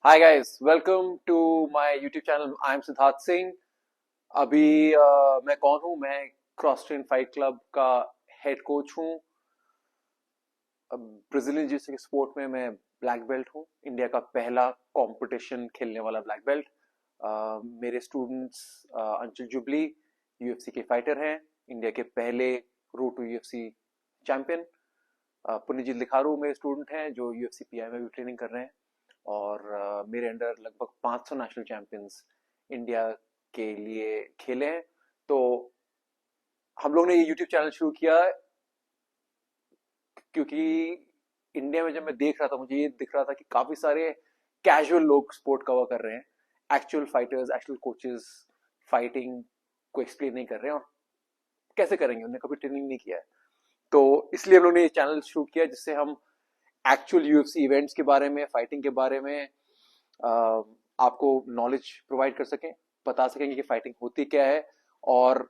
Hi guys, welcome to my YouTube channel. I'm Siddharth Singh. अभी मैं कौन हूँ? मैं क्रॉस ट्रेन फाइट क्लब का हेड कोच हूँ। ब्राजीलियन जिu-जित्सु के स्पोर्ट में मैं ब्लैक बेल्ट हूँ। इंडिया का पहला कंपटीशन खेलने वाला ब्लैक बेल्ट। मेरे स्टूडेंट्स अंशुल जुबली यूएफसी के फाइटर हैं, इंडिया के पहले road to UFC champion. Punijit लिखारू मेरे स्टूडेंट हैं जो यूएफसी पीआई में भी ट्रेनिंग कर रहे हैं। और मेरे अंडर लगभग 500 नेशनल चैंपियंस इंडिया के लिए खेले हैं। तो हम लोग ने ये यूट्यूब चैनल शुरू किया क्योंकि इंडिया में जब मैं देख रहा था, मुझे ये दिख रहा था कि काफी सारे कैजुअल लोग स्पोर्ट कवर कर रहे हैं। Actual fighters, actual coaches fighting को एक्सप्लेन नहीं कर रहे हैं, और कैसे करेंगे, उन्होंने कभी ट्रेनिंग नहीं किया है। तो इसलिए हम लोग ने ये चैनल शुरू किया जिससे हम एक्चुअल यूएफसी इवेंट्स के बारे में, फाइटिंग के बारे में आपको नॉलेज प्रोवाइड कर सकें, बता सकेंगे कि फाइटिंग होती क्या है। और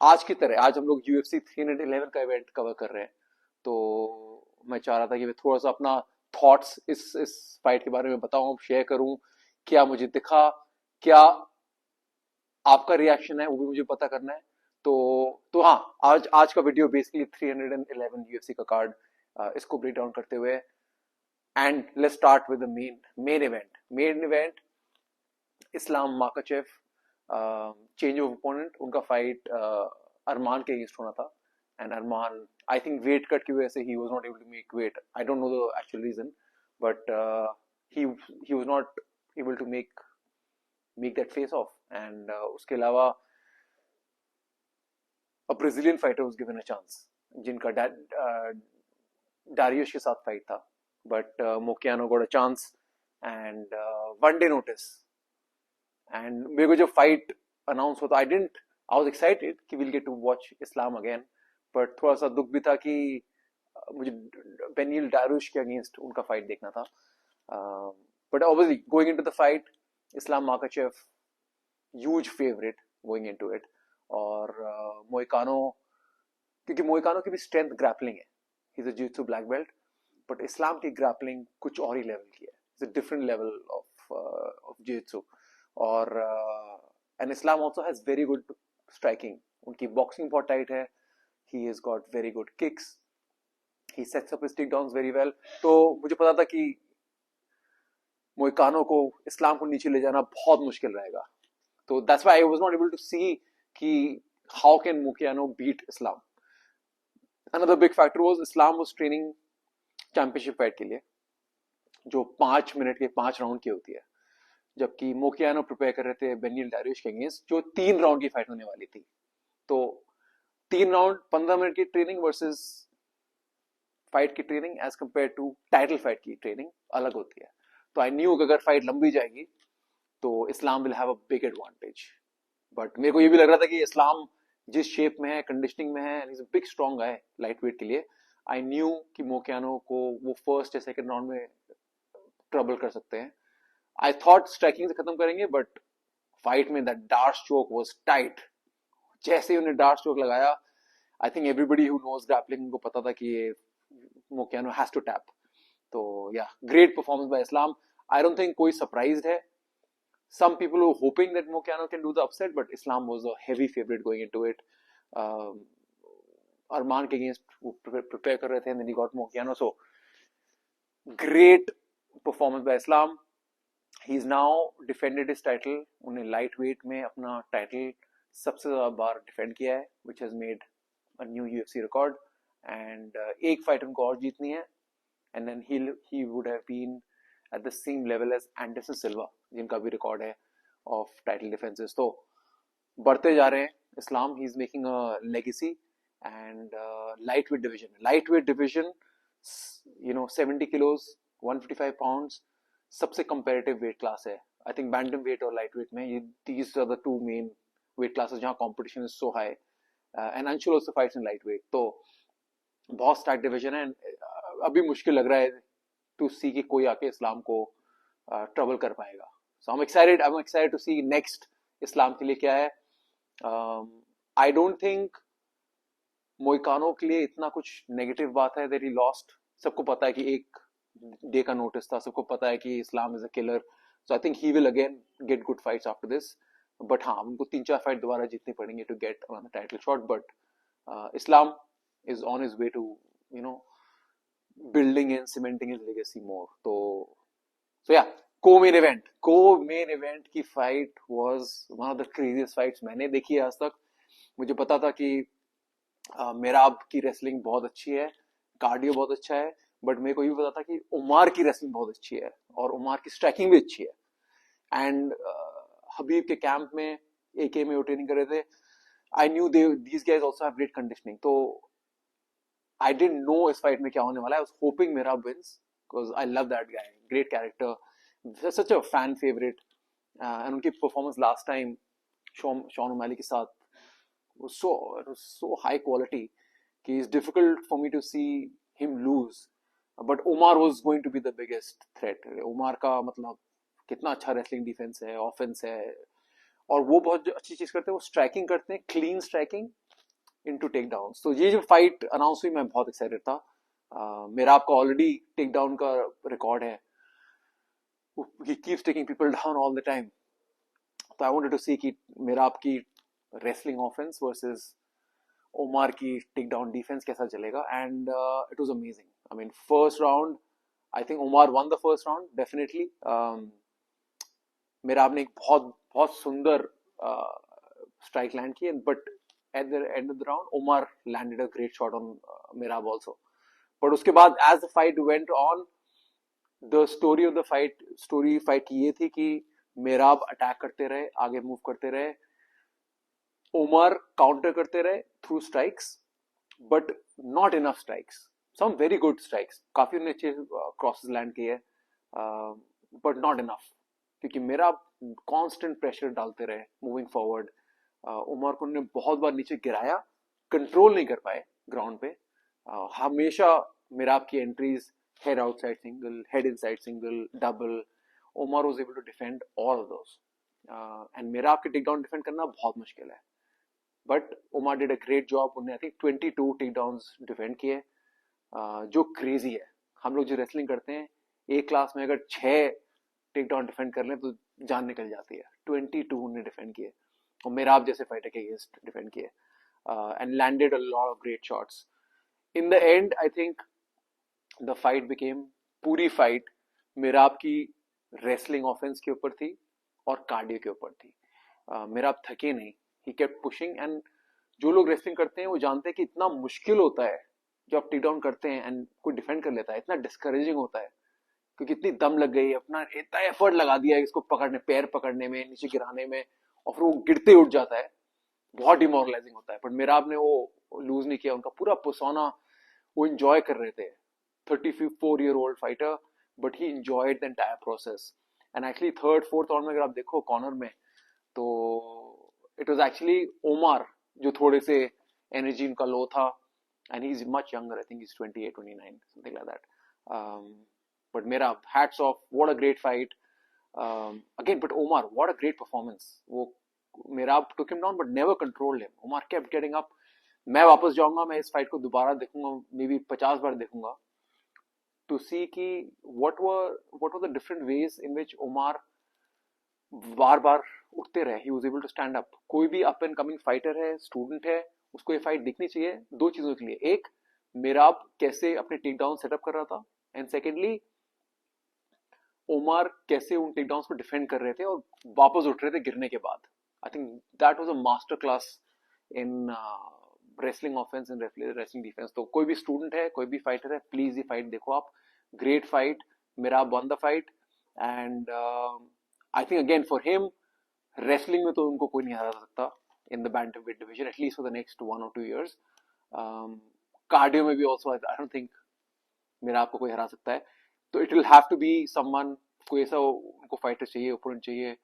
आज की तरह आज हम लोग यूएफसी 311 का इवेंट कवर कर रहे हैं। तो मैं चाह रहा था कि मैं थोड़ा सा अपना थॉट्स इस फाइट के बारे में बताऊं, शेयर करूं, क्या मुझे दिखा, क्या आपका रिएक्शन है, वो भी मुझे पता करना है। तो हाँ, आज आज का वीडियो बेसिकली 311 यूएफसी का कार्ड इसको ब्रेक डाउन करते हुए। And let's start with the main event Islam Makhachev, change of opponent. उनका फाइट अरमान के अगेंस्ट होना था। And Arman, I think weight cut की वजह से ही was not able to make weight. I don't know the actual reason, but he was not able to make that face off. And उसके अलावा a Brazilian fighter was given a chance, जिनका Dariush के साथ fight था, but Moicano got a chance and one day notice. And मेरे को जब fight announce होता, आई वाज एक्साइटेड कि will get to watch Islam again, but थोड़ा सा दुख भी था कि मुझे बेनिल डारुश के अगेंस्ट उनका फाइट देखना था। But obviously going into the fight, Islam Makhachev huge favourite going into it. और मोइकानो, क्योंकि मोइकानो की भी स्ट्रेंथ ग्रैपलिंग है, he is a jiu-jitsu black belt, but Islam की ग्रैपलिंग कुछ और ही लेवल की है, it's a different level of jiu-jitsu. और and Islam also has very good striking, उनकी बॉक्सिंग बहुत टाइट है, he has got very good kicks, he sets up his takedowns very well. तो मुझे पता था कि मोइकानो को, इस्लाम को नीचे ले जाना बहुत मुश्किल रहेगा। तो that's why I was not able to see कि how can Moicano beat Islam. Another big factor was Islam was training championship fight के लिए, जो 5 मिनट के 5 राउंड की होती है, जबकि मोकियानो प्रिपेयर कर रहे थे बेनिल डारियस के अगेंस्ट, जो 3 राउंड की फाइट होने वाली थी। तो 3 राउंड 15 मिनट की ट्रेनिंग वर्सेस फाइट की training as compared to title fight की ट्रेनिंग अलग होती है। तो आई न्यू अगर फाइट लंबी जाएगी तो Islam will have a big advantage. But मेरे को ये भी लग रहा था कि इस्लाम जिस शेप में है, कंडीशनिंग में है, इज बिग स्ट्रॉन्ग है लाइट वेट के लिए, आई न्यू कि मोकियानो को वो फर्स्ट या सेकंड राउंड में ट्रबल कर सकते हैं। आई थॉट स्ट्राइकिंग से खत्म करेंगे, बट फाइट में that dark stroke was tight. जैसे ही उन्हें डार्क स्ट्रोक लगाया, I think everybody who knows grappling को पता था कि ये मोकियानो हैज टू टैप। तो yeah, great performance by Islam. I don't think कोई सरप्राइज्ड है। Some people were hoping that Mokiano can do the upset, but Islam was a heavy favorite going into it. Arman के against prepare कर रहे थे, and then he got Mokiano. So great performance by Islam. He's now defended his title. उन्हें lightweight में अपना title सबसे ज़्यादा बार defend किया है, which has made a new UFC record. And एक fight उनको और जीतनी है, and then he would have been at the same level as Anderson Silva, जिनका भी रिकॉर्ड है ऑफ टाइटल डिफेंसेस। तो बढ़ते जा रहे हैं Islam, he is making a legacy. And light weight division, 70 kilos, 155 pounds सबसे कंपेरेटिव वेट क्लास है। आई थिंक बैंटम वेट और लाइट वेट में ये these are the two main weight classes जहां competition is so high. And Anshul also fights in light weight. तो बहुत stack division है। अभी मुश्किल लग रहा है टू सी कि कोई आके इस्लाम को ट्रबल कर पाएगा। So I am excited to see next Islam के लिए क्या है। आई डोंट थिंक मोइकानो के लिए इतना कुछ नेगेटिव बात है दैट ही लॉस्ट। सबको पता है कि एक डे का नोटिस था, सबको पता है कि Islam is a killer. So I think he will again get good fights after this. But हाँ, उनको 3-4 फाइट दोबारा जीतनी पड़ेंगे to get another title shot. But Islam is on his way to, you know, building and cementing his legacy more. So yeah, co-main event की fight was one of the craziest fights मैंने देखी है आज तक. मुझे पता था कि मेराब की रेसलिंग बहुत अच्छी है, कार्डियो बहुत अच्छा है, बट मेरे को ये पता था कि उमार की रेसलिंग बहुत अच्छी है और उमार की स्ट्राइकिंग भी अच्छी है. एंड हबीब के कैंप में एके में वो ट्रेनिंग कर रहे थे. I knew these guys also have great conditioning. तो आई डिडंट नो इस फाइट में क्या होने वाला है. I was hoping Merab wins because I love that guy, great character, such a fan favourite. And उनकी performance last time Sean O'Malley के साथ was so high quality कि it's difficult for me to see him lose. But Omar was going to be the biggest threat. Omar का मतलब कितना अच्छा wrestling defence है, offence है, और वो बहुत अच्छी चीज करते हैं, वो स्ट्राइकिंग करते हैं, clean striking into takedown. तो ये जो फाइट अनाउंस हुई मैं बहुत एक्साइटेड था. मेरा आपका ऑलरेडी टेक डाउन का रिकॉर्ड है. He keeps taking people down all the time. तो I wanted to see कि मेरा आपकी रेसलिंग ऑफेंस वर्सेस ओमार की टेक डाउन डिफेंस कैसा चलेगा. And it was amazing. I mean first round I think Omar won the first round definitely. मेरा आपने एक बहुत बहुत सुंदर स्ट्राइक लैंड की, but at the end of the round Omar landed a great shot on Merab also. But उसके बाद as the fight went on, the story of the fight की ये थी कि मेराब अटैक करते रहे, आगे मूव करते रहे, ओमर काउंटर करते रहे through strikes, but not enough strikes. Some very good strikes, काफी उन्होंने अच्छे क्रॉसेस लैंड किए, बट नॉट इनफ, क्योंकि मेरा कांस्टेंट प्रेशर डालते रहे मूविंग फॉरवर्ड. उमर को उन्होंने बहुत बार नीचे गिराया, कंट्रोल नहीं कर पाए ग्राउंड पे. हमेशा मेरा आपकी entries head outside single, head inside single, double. Umar was able to defend all of those. And मेरा आपके टेक डाउन डिफेंड करना बहुत मुश्किल है, but Umar did a great job. उन्होंने I think 22 take downs defend किए, जो crazy है. हम लोग जो रेसलिंग करते हैं एक क्लास में अगर 6 टेक डाउन डिफेंड कर लें तो जान निकल जाती है. 22 ने डिफेंड किए, और मेरा आप जैसे फाइटर के अगेंस्ट डिफेंड किए, and landed a lot of great shots. In the end I think the fight became, पूरी फाइट मेरा आपकी रेसलिंग ऑफेंस के ऊपर थी और कार्डियो के ऊपर थी. मेरा आप थके नहीं, ही केप्ट पुशिंग. एंड जो लोग रेसलिंग करते हैं वो जानते हैं कि इतना मुश्किल होता है जब आप टेक डाउन करते हैं एंड कोई डिफेंड कर लेता है, इतना डिस्करेजिंग होता है, क्योंकि इतनी दम लग गई, अपना इतना एफर्ट लगा दिया है इसको पकड़ने, पैर पकड़ने में, नीचे गिराने में, और फिर वो गिरते उठ जाता है, बहुत डिमोरलाइजिंग होता है. बट मेरा आपने वो लूज नहीं किया, उनका पूरा पर्सोना वो एंजॉय कर रहे थे. 34-year-old fighter, but he enjoyed the entire process. And actually third fourth round में अगर आप देखो कॉर्नर में, तो इट वाज एक्चुअली ओमार जो थोड़े से एनर्जी उनका लो था, and he is much younger, I think is 28-29 something like that. But मेरा hats off, what a great fight again. But Omar, what a great performance. वो मेरा took him down but never controlled him. Omar kept getting up. मैं वापस जाऊंगा, मैं इस fight को दोबारा देखूंगा, मे बी 50 बार देखूंगा, टू सी कि what were the different ways in which Omar बार बार उठते रहे. He was able to stand up. कोई भी अप एंड कमिंग फाइटर है, स्टूडेंट है, उसको ये फाइट दिखनी चाहिए दो चीजों के लिए. एक, मेराब कैसे अपने टेक डाउन सेटअप कर रहा था, एंड सेकेंडली ओमार कैसे उन टेक डाउन को डिफेंड कर रहे थे और वापस उठ रहे थे गिरने के बाद. I think that was a master class in wrestling offence and wrestling defence. तो कोई भी स्टूडेंट है, कोई भी फाइटर है, प्लीज ये फाइट देखो आप. Great fight, Merab won the fight. And I think again for him, wrestling में तो उनको कोई नहीं हरा सकता in the bantamweight division, at least for the next 1 or 2 years. Cardio में भी ऑल्सो आई डोंट थिंक मेरा आपको कोई हरा सकता है. तो it will have to be someone, कोई ऐसा उनको फाइटर चाहिए, ओपोनेंट चाहिए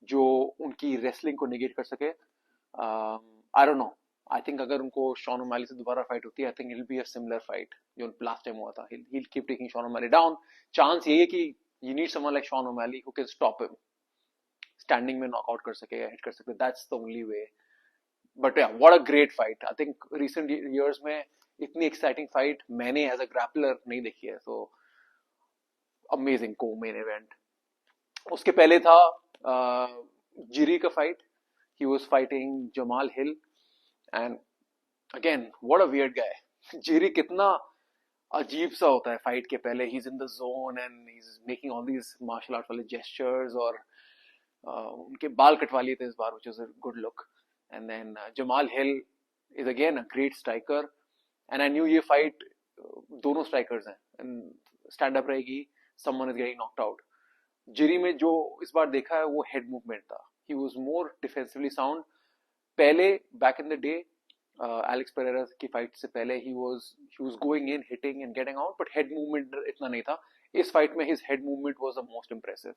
जो उनकी रेसलिंग को नेगेट कर सके. आई डोंट नो, आई थिंक अगर उनको शॉन ओमैली से दोबारा फाइट होती है, I think it will be a similar fight जो लास्ट टाइम हुआ था. he'll keep taking Shawn O'Malley down. Chance ये है कि you need someone like Shawn O'Malley who can stop him, standing में नॉकआउट कर सके या हिट कर सके. That's the only way. But yeah, what a great fight. I think recent years में इतनी एक्साइटिंग फाइट मैंने एज अ ग्रैपलर नहीं देखी है. सो amazing co-main event. उसके पहले था जिरी का fight. He was fighting Jamal Hill and again what a weird guy. Jiri कितना अजीब सा होता है फाइट के पहले. He is in the zone and he is making all these martial art वाले जेस्चर्स. और उनके बाल कटवा लिए थे इस बार, which is a good look. And then Jamal Hill is again a great striker. And I knew ये फाइट दोनों स्ट्राइकर्स हैं एंड स्टैंड अप रहेगी. Someone is getting knocked out. Jiri में जो इस बार देखा है वो हेड मूवमेंट था. He was more defensively sound. पहले back in the day Alex Pereira की फाइट से पहले he was going in hitting and getting out, but head movement इतना नहीं था. इस फाइट में his head movement was the most impressive.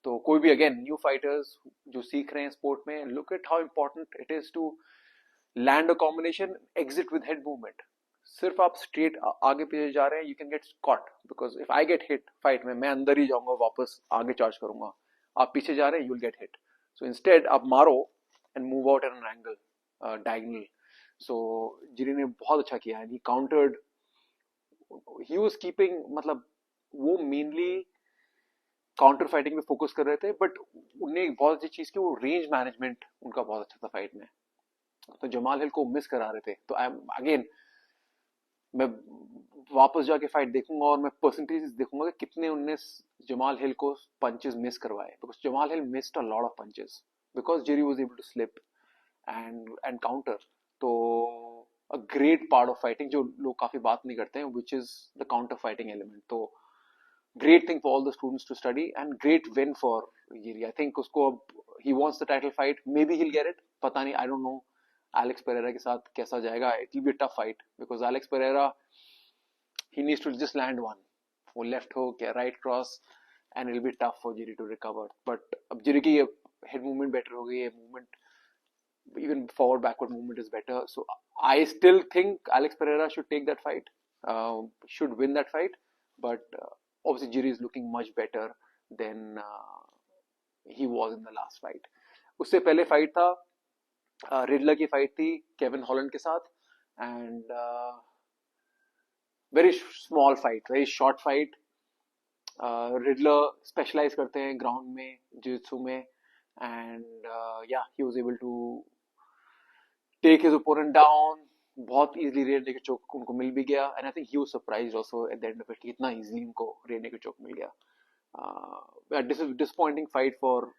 तो कोई भी अगेन न्यू फाइटर्स जो सीख रहे हैं स्पोर्ट में, look at how important it is to land a combination, exit with head movement. सिर्फ आप स्ट्रेट आगे पीछे जा रहे हैं, you can get caught. Because if I get hit fight में, मैं अंदर ही जाऊंगा, वापस आगे चार्ज करूंगा. आप पीछे जा रहे हैं, you will get hit. So instead आप मारो and move out at an angle, diagonal. So Jiri ने बहुत अच्छा किया है. He countered, he was keeping, मतलब वो मेनली काउंटर फाइटिंग में फोकस कर रहे थे, बट उन्हें एक बहुत अच्छी चीज की, वो रेंज मैनेजमेंट उनका बहुत अच्छा था फाइट में. तो जमाल हिल को मिस करा रहे थे. तो आई एम अगेन, मैं वापस जाके फाइट देखूंगा और मैं परसेंटेज देखूंगा कि कितने उनने जमाल हिल को पंचेस मिस करवाए. Because Jamal Hill missed a lot of punches because Jiri was able to slip and counter. तो a great part of fighting जो लोग काफी बात नहीं करते हैं, which is the counter fighting element. तो great thing for all the students to study and great win for Giri. I think उसको अब he wants the title fight. Maybe he'll get it. पता नहीं, I don't know. Alex Pereira के साथ कैसा जाएगा. It will be a tough fight because Alex Pereira, he needs to just land one. वो left hook या right cross and it'll be tough for Giri to recover. But अब Giri की head movement better हो गई है. Movement, even forward backward movement is better. So I still think Alex Pereira should take that fight. Should win that fight. But obviously Jiri is looking much better than he was in the last fight. उससे पहले fight था Riddler की fight थी Kevin Holland के साथ. And very small fight, very short fight. Ridler specialise करते हैं ground में, जित्सु में. And yeah he was able to take his opponent down. बहुत इजीली रेड नेकेड चोक उनको मिल भी गया. And I think he was surprised also at the end of it, इतना इजीली उनको रेड नेकेड चोक मिल गया. Disappointing fight for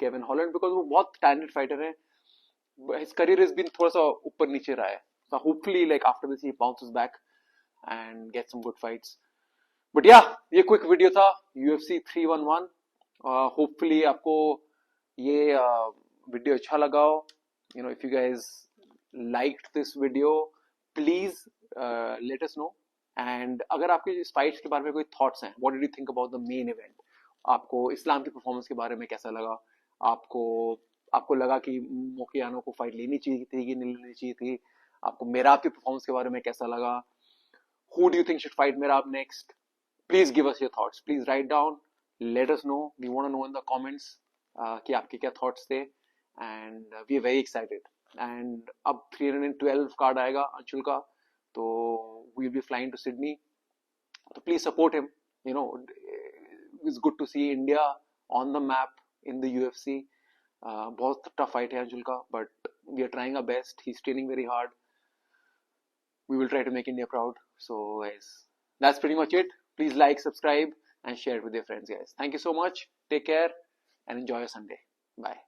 Kevin Holland because वो बहुत टैलेंटेड फाइटर है. हिज करियर इज बीन थोड़ा सा ऊपर नीचे रहा है. So hopefully like after this he bounces back and gets some good fights. But yeah, ये क्विक वीडियो था UFC 311. Hopefully आपको ये वीडियो अच्छा लगा हो. You know, if you guys liked this video, please let us know. And अगर आपके इस फाइट्स के बारे में कोई थॉट्स हैं, what did you think about the main event? आपको इस्लाम की परफॉर्मेंस के बारे में कैसा लगा? आपको लगा कि मोकियानो को फाइट लेनी चाहिए थी कि नहीं लेनी चाहिए थी? आपको मेराब की परफॉर्मेंस के बारे में कैसा लगा? Who do you think should fight Merab next? Please give us your thoughts. Please write down. Let us know. We want to know in the comments कि आपके क्या thoughts थे. And we are very excited. And अब 312 card आएगा अंशुल का, तो we'll be flying to Sydney. So please support him. You know, it's good to see India on the map in the UFC. बहुत tough fight है अंशुल का, but we are trying our best. He's training very hard. We will try to make India proud. So guys, that's pretty much it. Please like, subscribe and share it with your friends, guys. Thank you so much. Take care and enjoy your Sunday. Bye.